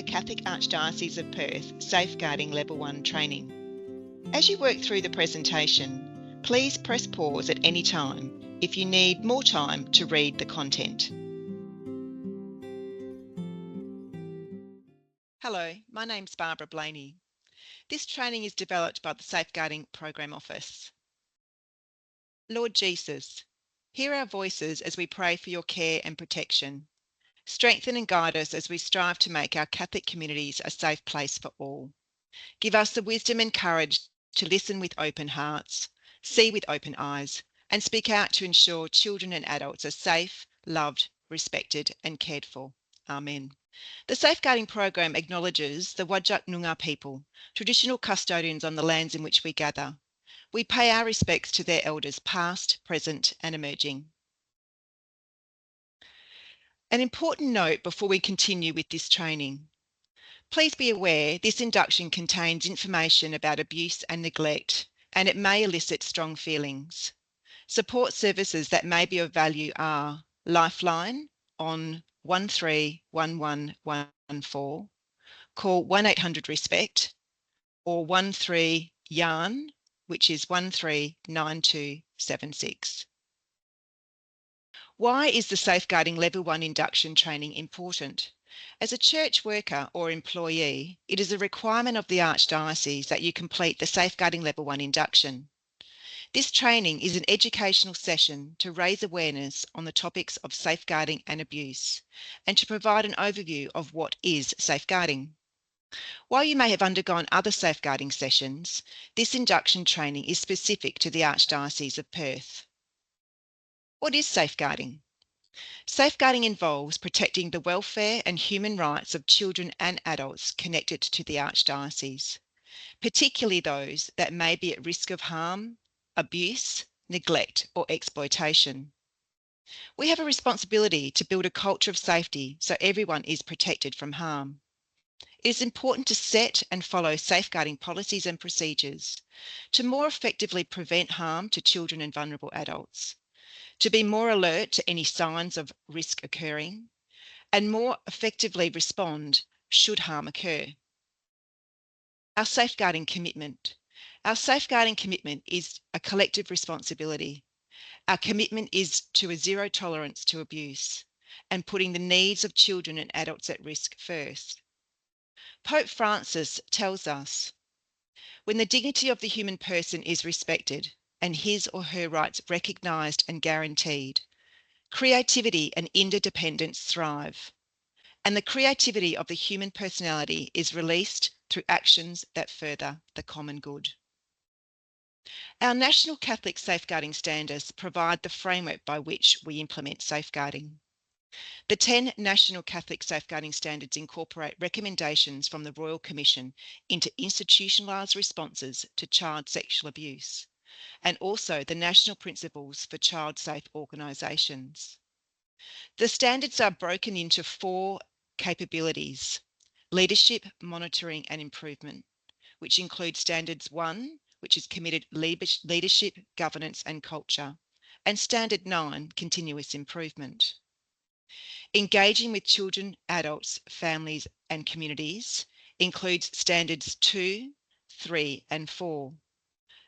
the Catholic Archdiocese of Perth Safeguarding Level 1 training. As you work through the presentation, please press pause at any time if you need more time to read the content. Hello, my name's Barbara Blaney. This training is developed by the Safeguarding Program Office. Lord Jesus, hear our voices as we pray for your care and protection. Strengthen and guide us as we strive to make our Catholic communities a safe place for all. Give us the wisdom and courage to listen with open hearts, see with open eyes, and speak out to ensure children and adults are safe, loved, respected, and cared for. Amen. The Safeguarding Program acknowledges the Whadjuk Noongar people, traditional custodians on the lands in which we gather. We pay our respects to their elders past, present, and emerging. An important note before we continue with this training. Please be aware this induction contains information about abuse and neglect, and it may elicit strong feelings. Support services that may be of value are Lifeline on 131114, call 1800-RESPECT, or 13-YARN, which is 139276. Why is the Safeguarding Level 1 induction training important? As a church worker or employee, it is a requirement of the Archdiocese that you complete the Safeguarding Level 1 induction. This training is an educational session to raise awareness on the topics of safeguarding and abuse, and to provide an overview of what is safeguarding. While you may have undergone other safeguarding sessions, this induction training is specific to the Archdiocese of Perth. What is safeguarding? Safeguarding involves protecting the welfare and human rights of children and adults connected to the Archdiocese, particularly those that may be at risk of harm, abuse, neglect, or exploitation. We have a responsibility to build a culture of safety so everyone is protected from harm. It is important to set and follow safeguarding policies and procedures to more effectively prevent harm to children and vulnerable adults, to be more alert to any signs of risk occurring, and more effectively respond should harm occur. Our safeguarding commitment. Our safeguarding commitment is a collective responsibility. Our commitment is to a zero tolerance to abuse and putting the needs of children and adults at risk first. Pope Francis tells us, when the dignity of the human person is respected, and his or her rights recognised and guaranteed, creativity and interdependence thrive, and the creativity of the human personality is released through actions that further the common good. Our national Catholic safeguarding standards provide the framework by which we implement safeguarding. The 10 national Catholic safeguarding standards incorporate recommendations from the Royal Commission into institutionalised responses to child sexual abuse, and also the National Principles for Child Safe Organisations. The standards are broken into 4 capabilities: leadership, monitoring and improvement, which includes Standards 1, which is committed leadership, governance and culture, and Standard 9, continuous improvement. Engaging with children, adults, families and communities includes Standards 2, 3 and 4.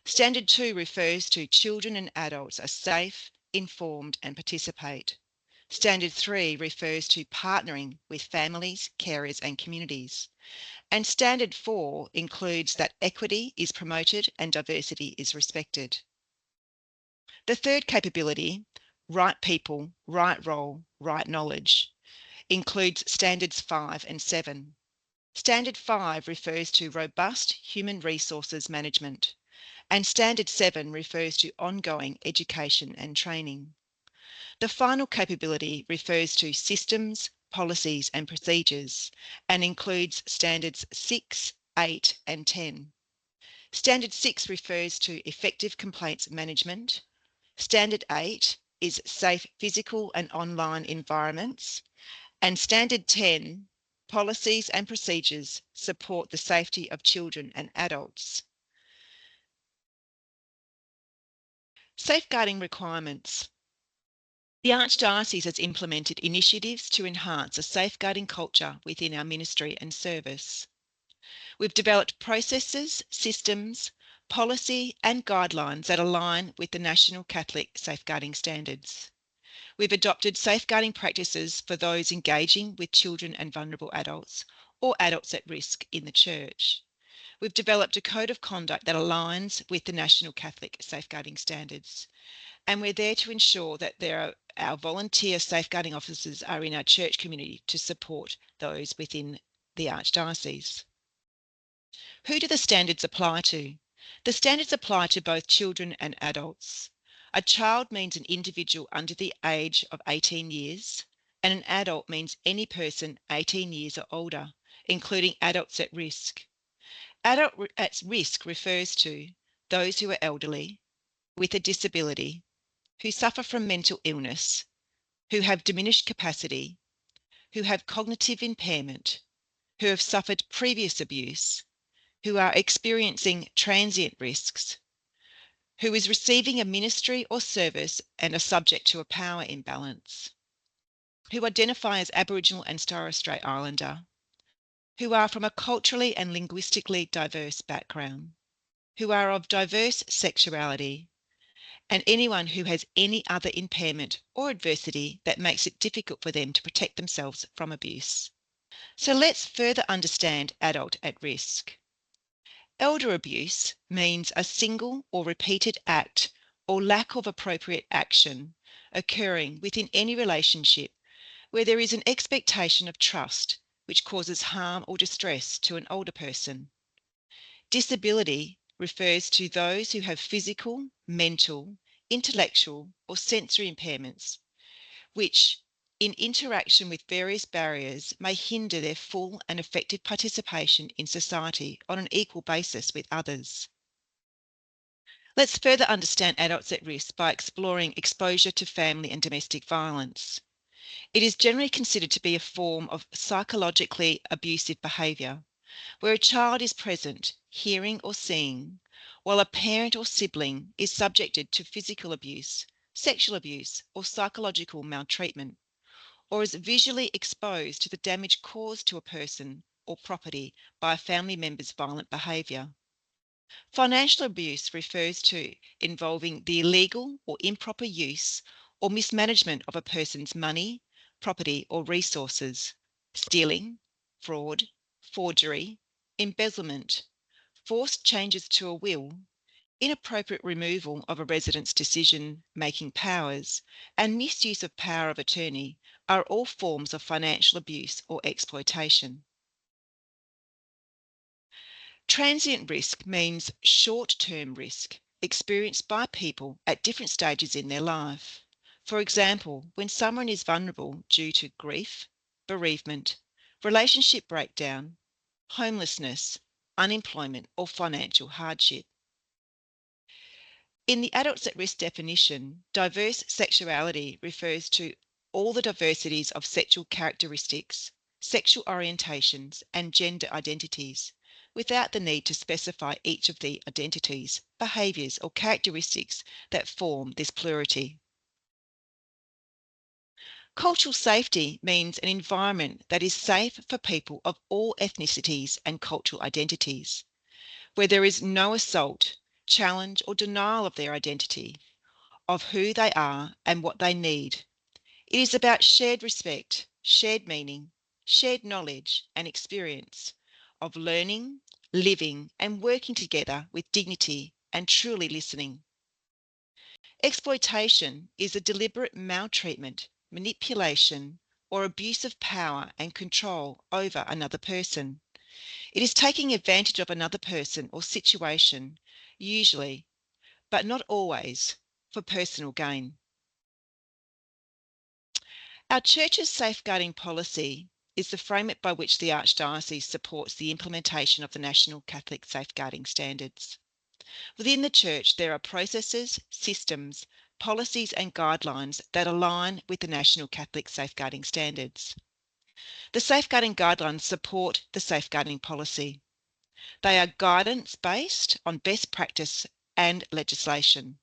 Standard 2 refers to children and adults are safe, informed and participate. Standard 3 refers to partnering with families, carers and communities. And Standard 4 includes that equity is promoted and diversity is respected. The third capability, right people, right role, right knowledge, includes Standards 5 and 7. Standard 5 refers to robust human resources management, and Standard 7 refers to ongoing education and training. The final capability refers to systems, policies and procedures, and includes Standards 6, 8 and 10. Standard 6 refers to effective complaints management. Standard 8 is safe physical and online environments. And Standard 10, policies and procedures support the safety of children and adults. Safeguarding requirements. The Archdiocese has implemented initiatives to enhance a safeguarding culture within our ministry and service. We've developed processes, systems, policy and guidelines that align with the National Catholic Safeguarding Standards. We've adopted safeguarding practices for those engaging with children and vulnerable adults or adults at risk in the Church. We've developed a code of conduct that aligns with the National Catholic Safeguarding Standards. And we're there to ensure that our volunteer safeguarding officers are in our church community to support those within the Archdiocese. Who do the standards apply to? The standards apply to both children and adults. A child means an individual under the age of 18 years, and an adult means any person 18 years or older, including adults at risk. Adult at risk refers to those who are elderly, with a disability, who suffer from mental illness, who have diminished capacity, who have cognitive impairment, who have suffered previous abuse, who are experiencing transient risks, who is receiving a ministry or service and are subject to a power imbalance, who identify as Aboriginal and Torres Strait Islander, who are from a culturally and linguistically diverse background, who are of diverse sexuality, and anyone who has any other impairment or adversity that makes it difficult for them to protect themselves from abuse. So let's further understand adult at risk. Elder abuse means a single or repeated act or lack of appropriate action occurring within any relationship where there is an expectation of trust which causes harm or distress to an older person. Disability refers to those who have physical, mental, intellectual, or sensory impairments, which, in interaction with various barriers, may hinder their full and effective participation in society on an equal basis with others. Let's further understand adults at risk by exploring exposure to family and domestic violence. It is generally considered to be a form of psychologically abusive behaviour, where a child is present, hearing or seeing, while a parent or sibling is subjected to physical abuse, sexual abuse, or psychological maltreatment, or is visually exposed to the damage caused to a person or property by a family member's violent behaviour. Financial abuse refers to involving the illegal or improper use or mismanagement of a person's money, property, or resources, stealing, fraud, forgery, embezzlement, forced changes to a will, inappropriate removal of a resident's decision-making powers, and misuse of power of attorney are all forms of financial abuse or exploitation. Transient risk means short-term risk experienced by people at different stages in their life. For example, when someone is vulnerable due to grief, bereavement, relationship breakdown, homelessness, unemployment, or financial hardship. In the adults at risk definition, diverse sexuality refers to all the diversities of sexual characteristics, sexual orientations, and gender identities, without the need to specify each of the identities, behaviours, or characteristics that form this plurality. Cultural safety means an environment that is safe for people of all ethnicities and cultural identities, where there is no assault, challenge, or denial of their identity, of who they are and what they need. It is about shared respect, shared meaning, shared knowledge and experience of learning, living, and working together with dignity and truly listening. Exploitation is a deliberate maltreatment, manipulation, or abuse of power and control over another person. It is taking advantage of another person or situation, usually, but not always, for personal gain. Our Church's safeguarding policy is the framework by which the Archdiocese supports the implementation of the National Catholic Safeguarding Standards. Within the Church, there are processes, systems, policies and guidelines that align with the National Catholic Safeguarding Standards. The safeguarding guidelines support the safeguarding policy. They are guidance based on best practice and legislation.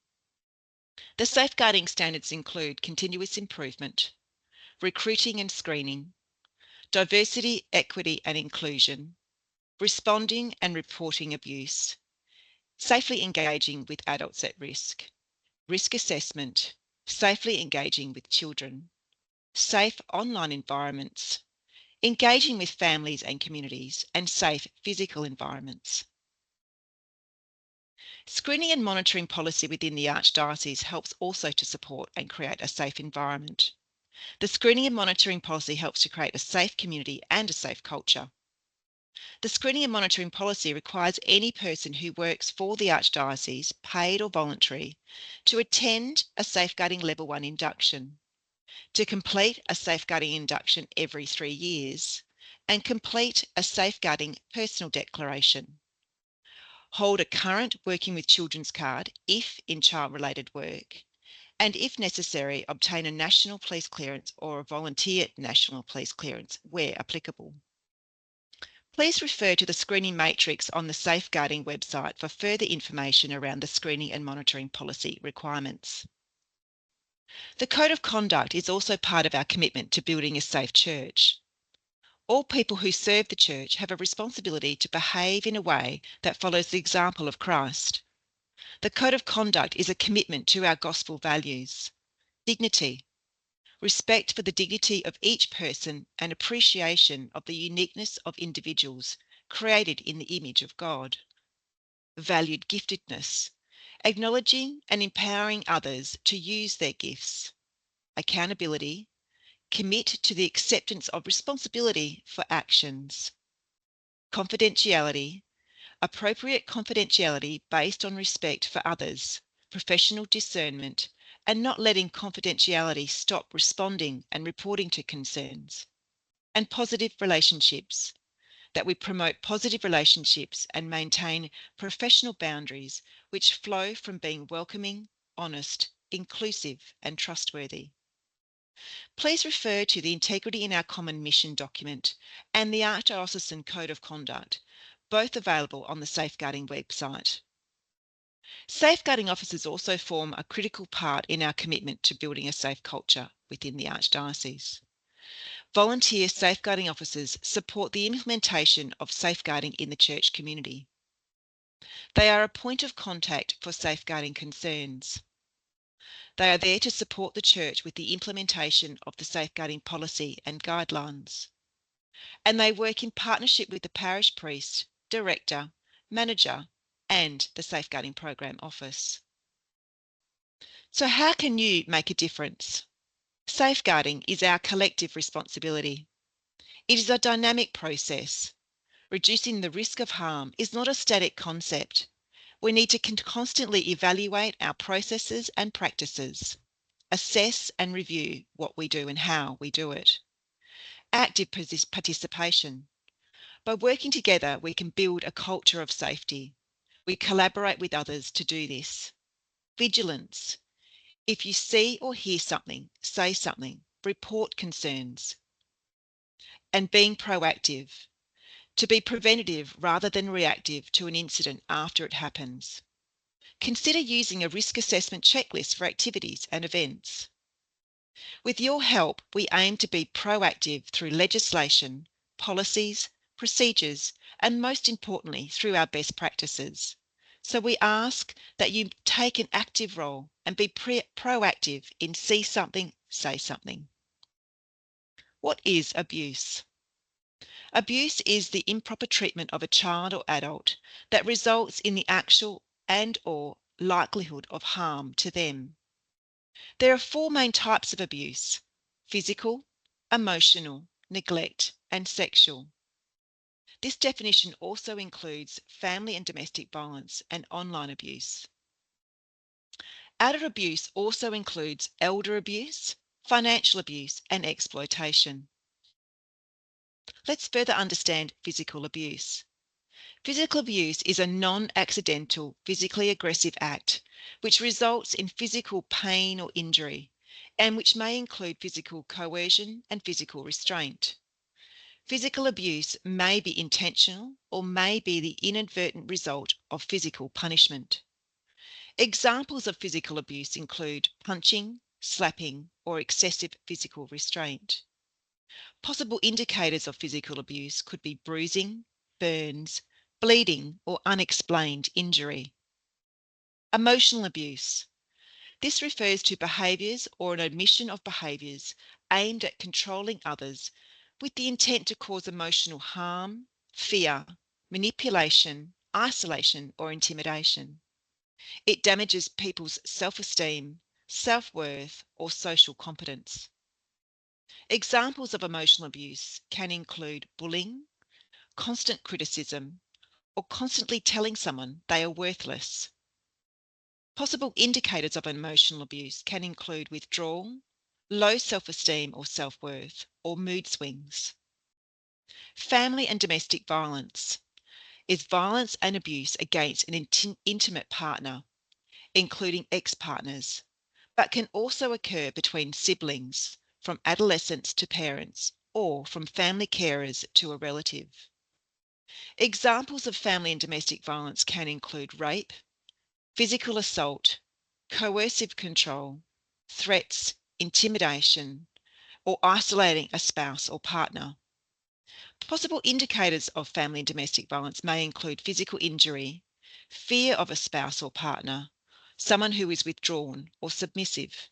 The safeguarding standards include continuous improvement, recruiting and screening, diversity, equity and inclusion, responding and reporting abuse, safely engaging with adults at risk, risk assessment, safely engaging with children, safe online environments, engaging with families and communities, and safe physical environments. Screening and monitoring policy within the Archdiocese helps also to support and create a safe environment. The screening and monitoring policy helps to create a safe community and a safe culture. The screening and monitoring policy requires any person who works for the Archdiocese, paid or voluntary, to attend a safeguarding level 1 induction, to complete a safeguarding induction every 3 years, and complete a safeguarding personal declaration. Hold a current Working with Children's card if in child-related work, and if necessary, obtain a national police clearance or a volunteer national police clearance where applicable. Please refer to the screening matrix on the Safeguarding website for further information around the screening and monitoring policy requirements. The Code of Conduct is also part of our commitment to building a safe church. All people who serve the church have a responsibility to behave in a way that follows the example of Christ. The Code of Conduct is a commitment to our gospel values: dignity, respect for the dignity of each person, and appreciation of the uniqueness of individuals created in the image of God. Valued giftedness, acknowledging and empowering others to use their gifts. Accountability, commit to the acceptance of responsibility for actions. Confidentiality, appropriate confidentiality based on respect for others, professional discernment, and not letting confidentiality stop responding and reporting to concerns. And positive relationships, that we promote positive relationships and maintain professional boundaries which flow from being welcoming, honest, inclusive, and trustworthy. Please refer to the Integrity in Our Common Mission document and the Archdiocesan Code of Conduct, both available on the Safeguarding website. Safeguarding officers also form a critical part in our commitment to building a safe culture within the Archdiocese. Volunteer safeguarding officers support the implementation of safeguarding in the church community. They are a point of contact for safeguarding concerns. They are there to support the church with the implementation of the safeguarding policy and guidelines. And they work in partnership with the parish priest, director, manager, and the Safeguarding Program Office. So how can you make a difference? Safeguarding is our collective responsibility. It is a dynamic process. Reducing the risk of harm is not a static concept. We need to constantly evaluate our processes and practices, assess and review what we do and how we do it. Active participation. By working together, we can build a culture of safety. We collaborate with others to do this. Vigilance. If you see or hear something, say something, report concerns. And being proactive. To be preventative rather than reactive to an incident after it happens. Consider using a risk assessment checklist for activities and events. With your help, we aim to be proactive through legislation, policies, procedures, and most importantly, through our best practices. So we ask that you take an active role and be proactive in see something, say something. What is abuse? Abuse is the improper treatment of a child or adult that results in the actual and/or likelihood of harm to them. There are 4 main types of abuse: physical, emotional, neglect, and sexual. This definition also includes family and domestic violence and online abuse. Adult abuse also includes elder abuse, financial abuse, and exploitation. Let's further understand physical abuse. Physical abuse is a non-accidental, physically aggressive act which results in physical pain or injury, and which may include physical coercion and physical restraint. Physical abuse may be intentional or may be the inadvertent result of physical punishment. Examples of physical abuse include punching, slapping, or excessive physical restraint. Possible indicators of physical abuse could be bruising, burns, bleeding, or unexplained injury. Emotional abuse. This refers to behaviours or an omission of behaviours aimed at controlling others with the intent to cause emotional harm, fear, manipulation, isolation, or intimidation. It damages people's self-esteem, self-worth, or social competence. Examples of emotional abuse can include bullying, constant criticism, or constantly telling someone they are worthless. Possible indicators of emotional abuse can include withdrawal, low self-esteem or self-worth, or mood swings. Family and domestic violence is violence and abuse against an intimate partner, including ex-partners, but can also occur between siblings, from adolescents to parents, or from family carers to a relative. Examples of family and domestic violence can include rape, physical assault, coercive control, threats, intimidation, or isolating a spouse or partner. Possible indicators of family and domestic violence may include physical injury, fear of a spouse or partner, someone who is withdrawn or submissive.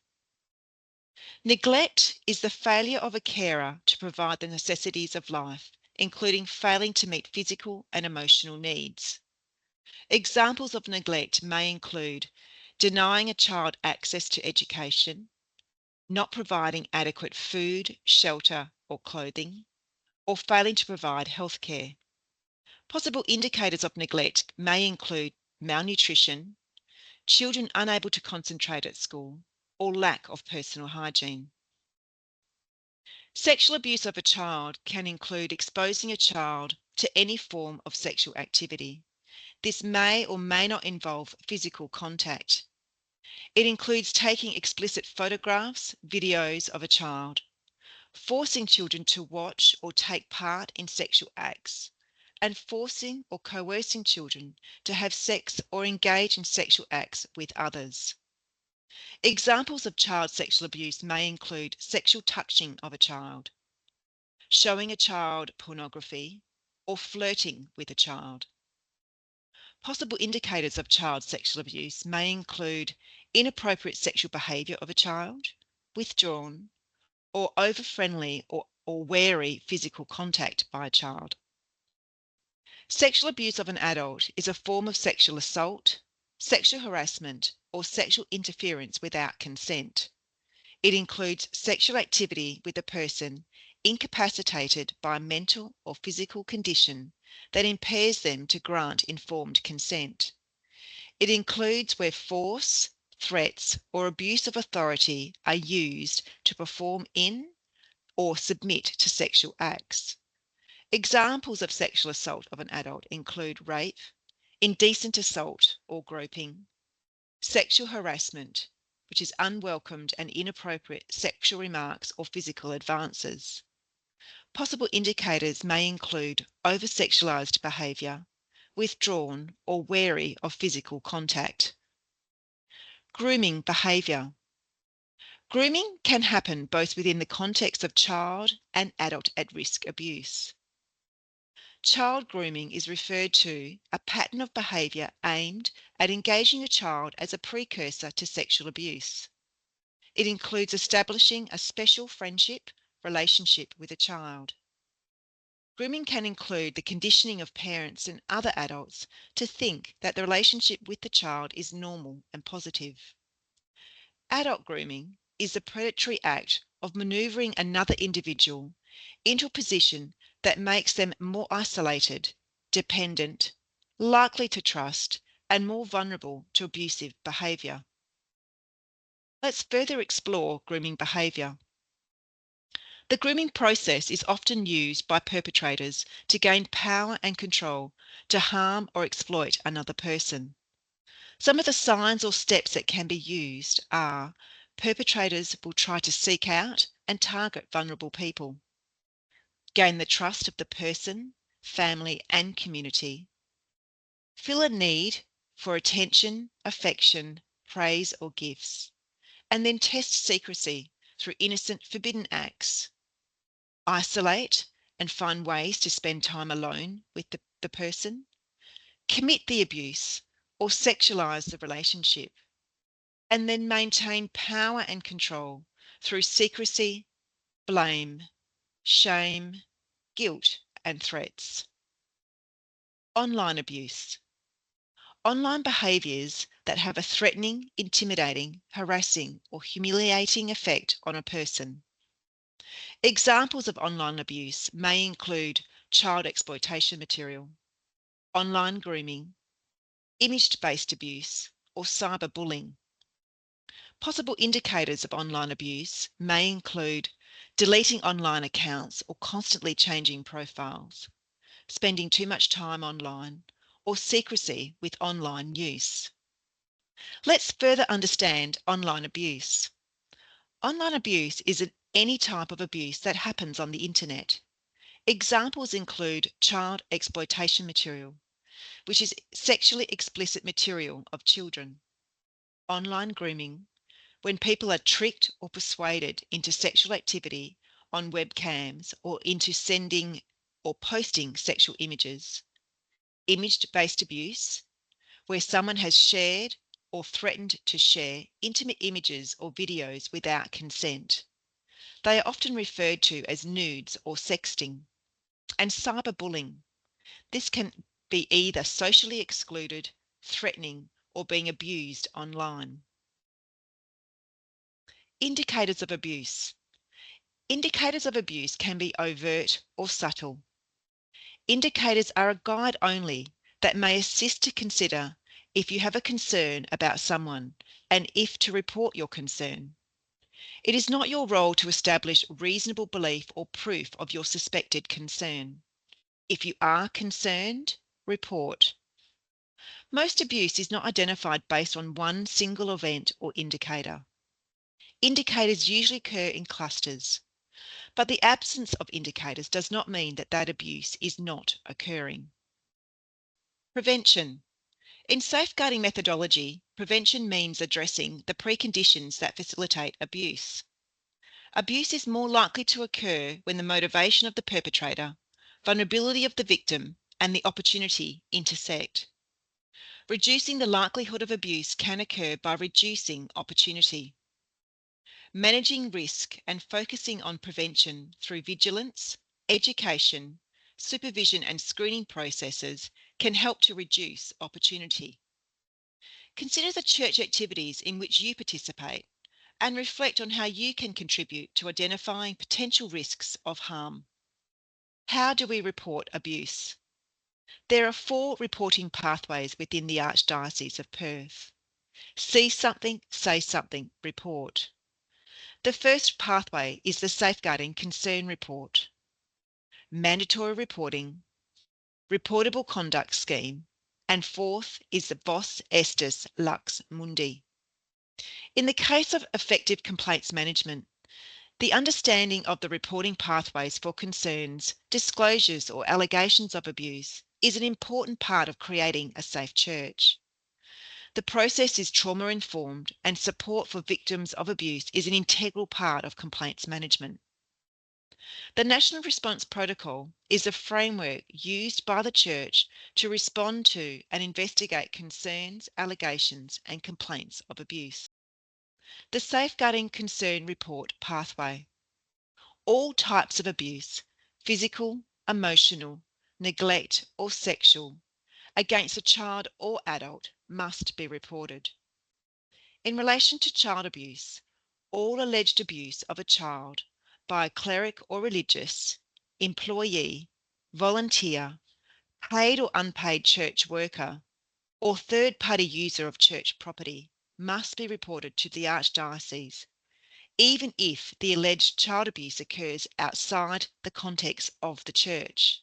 Neglect is the failure of a carer to provide the necessities of life, including failing to meet physical and emotional needs. Examples of neglect may include denying a child access to education, not providing adequate food, shelter, or clothing, or failing to provide health care. Possible indicators of neglect may include malnutrition, children unable to concentrate at school, or lack of personal hygiene. Sexual abuse of a child can include exposing a child to any form of sexual activity. This may or may not involve physical contact. It includes taking explicit photographs, videos of a child, forcing children to watch or take part in sexual acts, and forcing or coercing children to have sex or engage in sexual acts with others. Examples of child sexual abuse may include sexual touching of a child, showing a child pornography, or flirting with a child. Possible indicators of child sexual abuse may include inappropriate sexual behaviour of a child, withdrawn, or over-friendly or wary physical contact by a child. Sexual abuse of an adult is a form of sexual assault, sexual harassment, or sexual interference without consent. It includes sexual activity with a person incapacitated by a mental or physical condition that impairs them to grant informed consent. It includes where force, threats, or abuse of authority are used to perform in or submit to sexual acts. Examples of sexual assault of an adult include rape, indecent assault or groping, sexual harassment, which is unwelcomed and inappropriate sexual remarks or physical advances. Possible indicators may include over-sexualized behavior, withdrawn or wary of physical contact. Grooming behavior. Grooming can happen both within the context of child and adult at-risk abuse. Child grooming is referred to a pattern of behaviour aimed at engaging a child as a precursor to sexual abuse. It includes establishing a special friendship relationship with a child. Grooming can include the conditioning of parents and other adults to think that the relationship with the child is normal and positive. Adult grooming is the predatory act of manoeuvring another individual into a position that makes them more isolated, dependent, likely to trust, and more vulnerable to abusive behaviour. Let's further explore grooming behaviour. The grooming process is often used by perpetrators to gain power and control to harm or exploit another person. Some of the signs or steps that can be used are perpetrators will try to seek out and target vulnerable people, gain the trust of the person, family, and community, feel a need for attention, affection, praise or gifts, and then test secrecy through innocent forbidden acts. Isolate and find ways to spend time alone with the person. Commit the abuse or sexualize the relationship, and then maintain power and control through secrecy, blame, shame, guilt, and threats. Online abuse. Online behaviours that have a threatening, intimidating, harassing, or humiliating effect on a person. Examples of online abuse may include child exploitation material, online grooming, image-based abuse, or cyberbullying. Possible indicators of online abuse may include deleting online accounts or constantly changing profiles, spending too much time online, or secrecy with online use. Let's further understand online abuse. Online abuse is any type of abuse that happens on the internet. Examples include child exploitation material, which is sexually explicit material of children. Online grooming, when people are tricked or persuaded into sexual activity on webcams or into sending or posting sexual images. Image-based abuse, where someone has shared or threatened to share intimate images or videos without consent. They are often referred to as nudes or sexting. And cyberbullying. This can be either socially excluded, threatening, or being abused online. Indicators of abuse. Indicators of abuse can be overt or subtle. Indicators are a guide only that may assist to consider if you have a concern about someone and if to report your concern. It is not your role to establish reasonable belief or proof of your suspected concern. If you are concerned, report. Most abuse is not identified based on one single event or indicator. Indicators usually occur in clusters, but the absence of indicators does not mean that that abuse is not occurring. Prevention. In safeguarding methodology, prevention means addressing the preconditions that facilitate abuse. Abuse is more likely to occur when the motivation of the perpetrator, vulnerability of the victim, and the opportunity intersect. Reducing the likelihood of abuse can occur by reducing opportunity. Managing risk and focusing on prevention through vigilance, education, supervision and screening processes can help to reduce opportunity. Consider the church activities in which you participate and reflect on how you can contribute to identifying potential risks of harm. How do we report abuse? There are 4 reporting pathways within the Archdiocese of Perth. See something, say something, report. The first pathway is the Safeguarding Concern Report. Mandatory reporting, Reportable Conduct Scheme, and 4th is the Vos Estis Lux Mundi. In the case of effective complaints management, the understanding of the reporting pathways for concerns, disclosures or allegations of abuse is an important part of creating a safe church. The process is trauma-informed and support for victims of abuse is an integral part of complaints management. The National Response Protocol is a framework used by the Church to respond to and investigate concerns, allegations and complaints of abuse. The Safeguarding Concern Report pathway. All types of abuse, physical, emotional, neglect or sexual, against a child or adult must be reported. In relation to child abuse, all alleged abuse of a child by a cleric or religious, employee, volunteer, paid or unpaid church worker, or third-party user of church property must be reported to the Archdiocese, even if the alleged child abuse occurs outside the context of the church.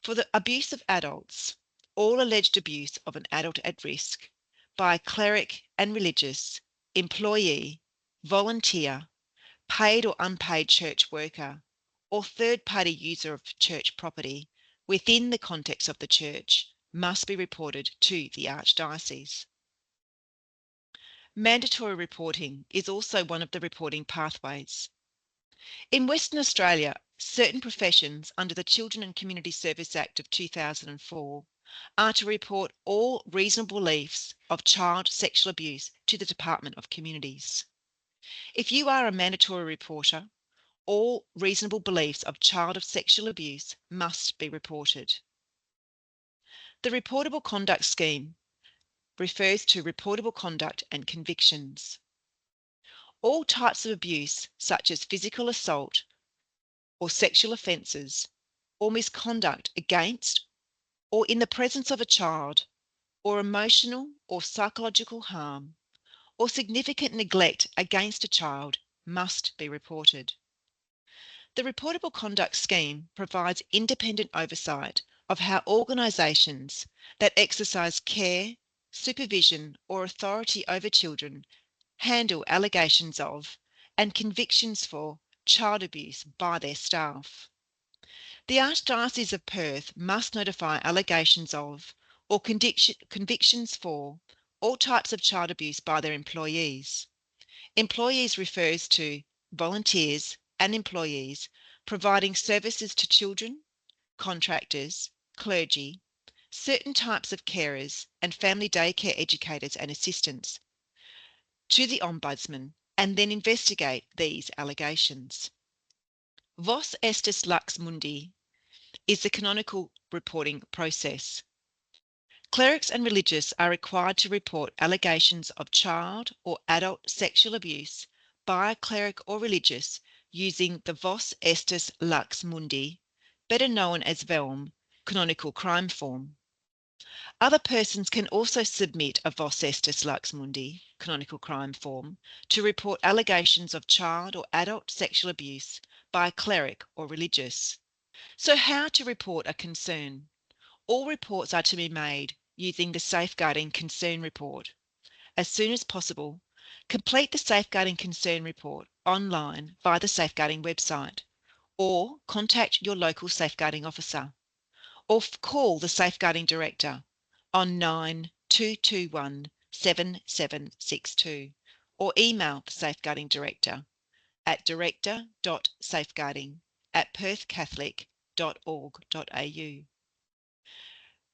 For the abuse of adults, all alleged abuse of an adult at risk by a cleric and religious, employee, volunteer, paid or unpaid church worker, or third-party user of church property within the context of the church must be reported to the Archdiocese. Mandatory reporting is also one of the reporting pathways. In Western Australia, certain professions under the Children and Community Service Act of 2004 are to report all reasonable beliefs of child sexual abuse to the Department of Communities. If you are a mandatory reporter, all reasonable beliefs of child sexual abuse must be reported. The Reportable Conduct Scheme refers to reportable conduct and convictions. All types of abuse, such as physical assault or sexual offences, or misconduct against or in the presence of a child, or emotional or psychological harm, or significant neglect against a child, must be reported. The Reportable Conduct Scheme provides independent oversight of how organisations that exercise care, supervision or authority over children handle allegations of and convictions for child abuse by their staff. The Archdiocese of Perth must notify allegations of or convictions for all types of child abuse by their employees. Employees refers to volunteers and employees providing services to children, contractors, clergy, certain types of carers and family daycare educators and assistants to the Ombudsman and then investigate these allegations. Vos estis lux mundi is the canonical reporting process. Clerics and religious are required to report allegations of child or adult sexual abuse by a cleric or religious using the Vos estis lux mundi, better known as VELM, canonical crime form. Other persons can also submit a Vos estis lux mundi, canonical crime form, to report allegations of child or adult sexual abuse by a cleric or religious. So how to report a concern? All reports are to be made using the Safeguarding Concern Report. As soon as possible, complete the Safeguarding Concern Report online via the Safeguarding website, or contact your local safeguarding officer, or call the Safeguarding Director on 9221 7762, or email the Safeguarding Director at director.safeguarding@perthcatholic.org.au.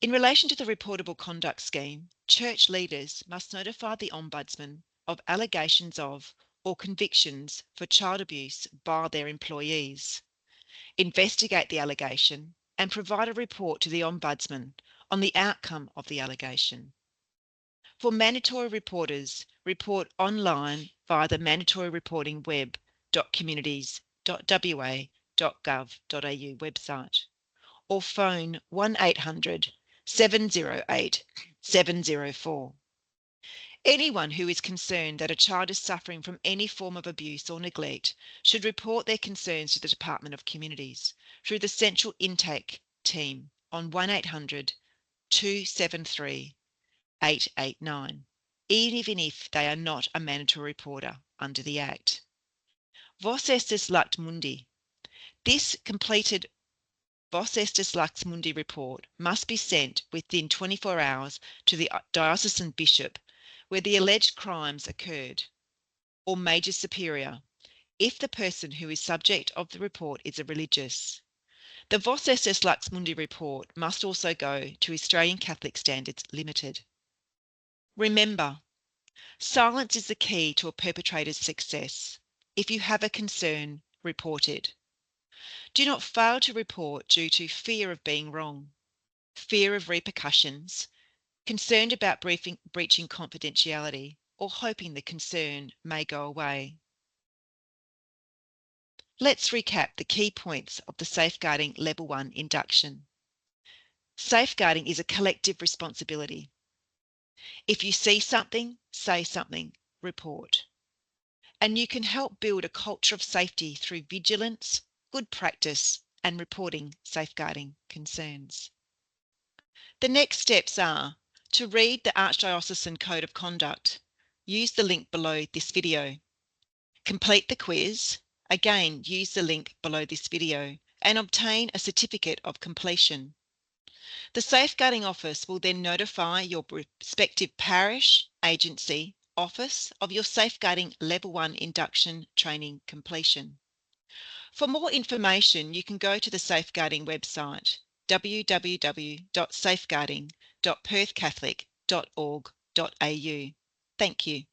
In relation to the Reportable Conduct Scheme, church leaders must notify the Ombudsman of allegations of or convictions for child abuse by their employees, investigate the allegation and provide a report to the Ombudsman on the outcome of the allegation. For mandatory reporters, report online via the mandatory reporting web.communities.wa.gov.au website, or phone 1800 708 704. Anyone who is concerned that a child is suffering from any form of abuse or neglect should report their concerns to the Department of Communities through the Central Intake Team on 1800 273 889, even if they are not a mandatory reporter under the Act. Vos estis lux mundi. This completed Vos estis lux mundi report must be sent within 24 hours to the diocesan bishop where the alleged crimes occurred, or major superior, if the person who is subject of the report is a religious. The Vos estis lux mundi report must also go to Australian Catholic Standards Limited. Remember, silence is the key to a perpetrator's success. If you have a concern, report it. Do not fail to report due to fear of being wrong, fear of repercussions, concerned about breaching confidentiality, or hoping the concern may go away. Let's recap the key points of the Safeguarding Level 1 induction. Safeguarding is a collective responsibility. If you see something, say something, report. And you can help build a culture of safety through vigilance, good practice, and reporting safeguarding concerns. The next steps are to read the Archdiocesan Code of Conduct. Use the link below this video. Complete the quiz. Again, use the link below this video and obtain a certificate of completion. The Safeguarding Office will then notify your respective parish, agency, office of your Safeguarding Level 1 Induction Training completion. For more information, you can go to the Safeguarding website, www.safeguarding.perthcatholic.org.au. Thank you.